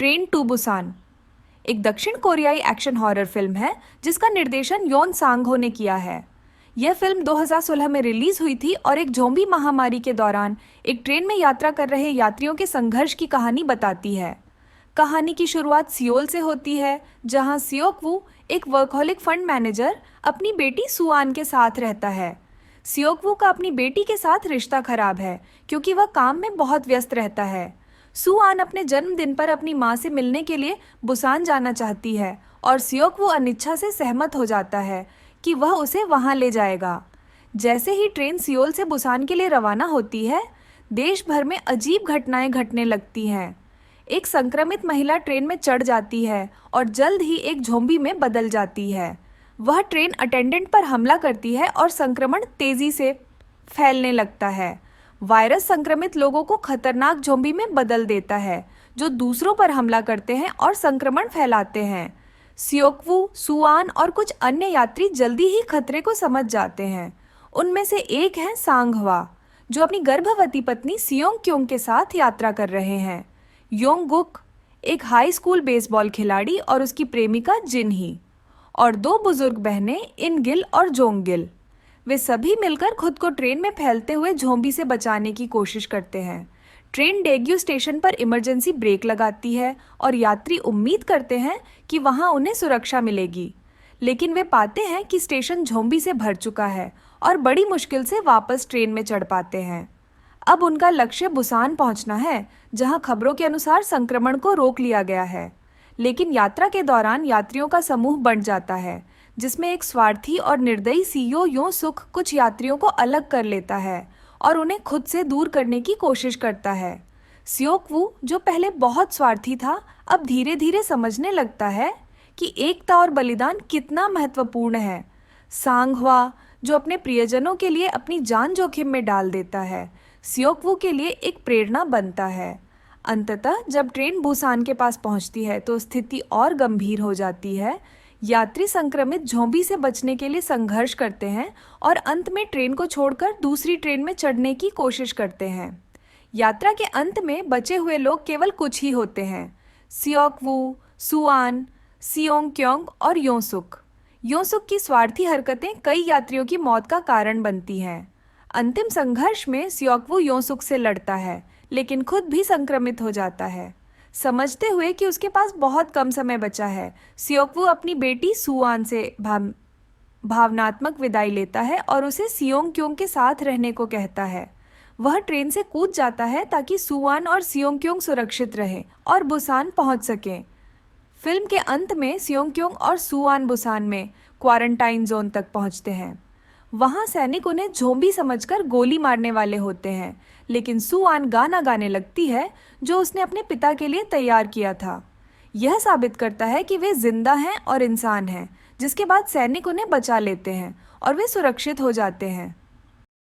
Train to Busan एक दक्षिण कोरियाई एक्शन हॉरर फिल्म है जिसका निर्देशन योन सांग हो ने किया है। यह फिल्म 2016 में रिलीज हुई थी और एक ज़ोंबी महामारी के दौरान एक ट्रेन में यात्रा कर रहे यात्रियों के संघर्ष की कहानी बताती है। कहानी की शुरुआत सियोल से होती है, जहां सियोक वू एक वर्कहॉलिक फंड मैनेजर अपनी बेटी सुआन के साथ रहता है। सियोक वू का अपनी बेटी के साथ रिश्ता खराब है क्योंकि वह काम में बहुत व्यस्त रहता है। सुआन अपने जन्मदिन पर अपनी मां से मिलने के लिए बुसान जाना चाहती है और सियोक वू अनिच्छा से सहमत हो जाता है कि वह उसे वहां ले जाएगा। जैसे ही ट्रेन सियोल से बुसान के लिए रवाना होती है, देश भर में अजीब घटनाएं घटने लगती हैं। एक संक्रमित महिला ट्रेन में चढ़ जाती है और जल्द ही एक ज़ोंबी में बदल जाती है। वह ट्रेन अटेंडेंट पर हमला करती है और संक्रमण तेजी से फैलने लगता है। वायरस संक्रमित लोगों को खतरनाक ज़ोंबी में बदल देता है, जो दूसरों पर हमला करते हैं और संक्रमण फैलाते हैं। सियोकवू, सुआन और कुछ अन्य यात्री जल्दी ही खतरे को समझ जाते हैं। उनमें से एक है सांगहवा, जो अपनी गर्भवती पत्नी सियोंग क्योंग के साथ यात्रा कर रहे हैं। योंगगुक, एक हाई स्कूल बेसबॉल खिलाड़ी, और उसकी प्रेमिका जिनही, और दो बुजुर्ग बहनें इनगिल और जोंगगिल। वे सभी मिलकर खुद को ट्रेन में फैलते हुए ज़ोंबी से बचाने की कोशिश करते हैं। ट्रेन डेग्यू स्टेशन पर इमरजेंसी ब्रेक लगाती है और यात्री उम्मीद करते हैं कि वहां उन्हें सुरक्षा मिलेगी, लेकिन वे पाते हैं कि स्टेशन ज़ोंबी से भर चुका है और बड़ी मुश्किल से वापस ट्रेन में चढ़ पाते हैं। अब उनका लक्ष्य बुसान पहुंचना है, जहां खबरों के अनुसार संक्रमण को रोक लिया गया है। लेकिन यात्रा के दौरान यात्रियों का समूह बंट जाता है, जिसमें एक स्वार्थी और निर्दयी सीईओ यों सुख कुछ यात्रियों को अलग कर लेता है और उन्हें खुद से दूर करने की कोशिश करता है। सियोकवू, जो पहले बहुत स्वार्थी था, अब धीरे धीरे समझने लगता है कि एकता और बलिदान कितना महत्वपूर्ण है। सांगहवा, जो अपने प्रियजनों के लिए अपनी जान जोखिम में डाल देता है, सियोकवू के लिए एक प्रेरणा बनता है। अंततः जब ट्रेन बुसान के पास पहुंचती है तो स्थिति और गंभीर हो जाती है। यात्री संक्रमित ज़ोंबी से बचने के लिए संघर्ष करते हैं और अंत में ट्रेन को छोड़कर दूसरी ट्रेन में चढ़ने की कोशिश करते हैं। यात्रा के अंत में बचे हुए लोग केवल कुछ ही होते हैं: सियोकवू, सुआन, सियोंग क्योंग और योंसुक। योंसुक की स्वार्थी हरकतें कई यात्रियों की मौत का कारण बनती हैं। अंतिम संघर्ष में सियोकवू योंसुक से लड़ता है, लेकिन खुद भी संक्रमित हो जाता है। समझते हुए कि उसके पास बहुत कम समय बचा है, सियोकवू अपनी बेटी सुआन से भावनात्मक विदाई लेता है और उसे सियोंग क्योंग के साथ रहने को कहता है। वह ट्रेन से कूद जाता है ताकि सुआन और सियोंग क्योंग सुरक्षित रहे और बुसान पहुंच सकें। फिल्म के अंत में सियोंग क्योंग और सुआन बुसान में क्वारंटाइन जोन तक पहुंचते हैं। वहां सैनिक उन्हें ज़ोंबी समझकर गोली मारने वाले होते हैं, लेकिन सुआन गाना गाने लगती है जो उसने अपने पिता के लिए तैयार किया था। यह साबित करता है कि वे जिंदा हैं और इंसान हैं, जिसके बाद सैनिक उन्हें बचा लेते हैं और वे सुरक्षित हो जाते हैं।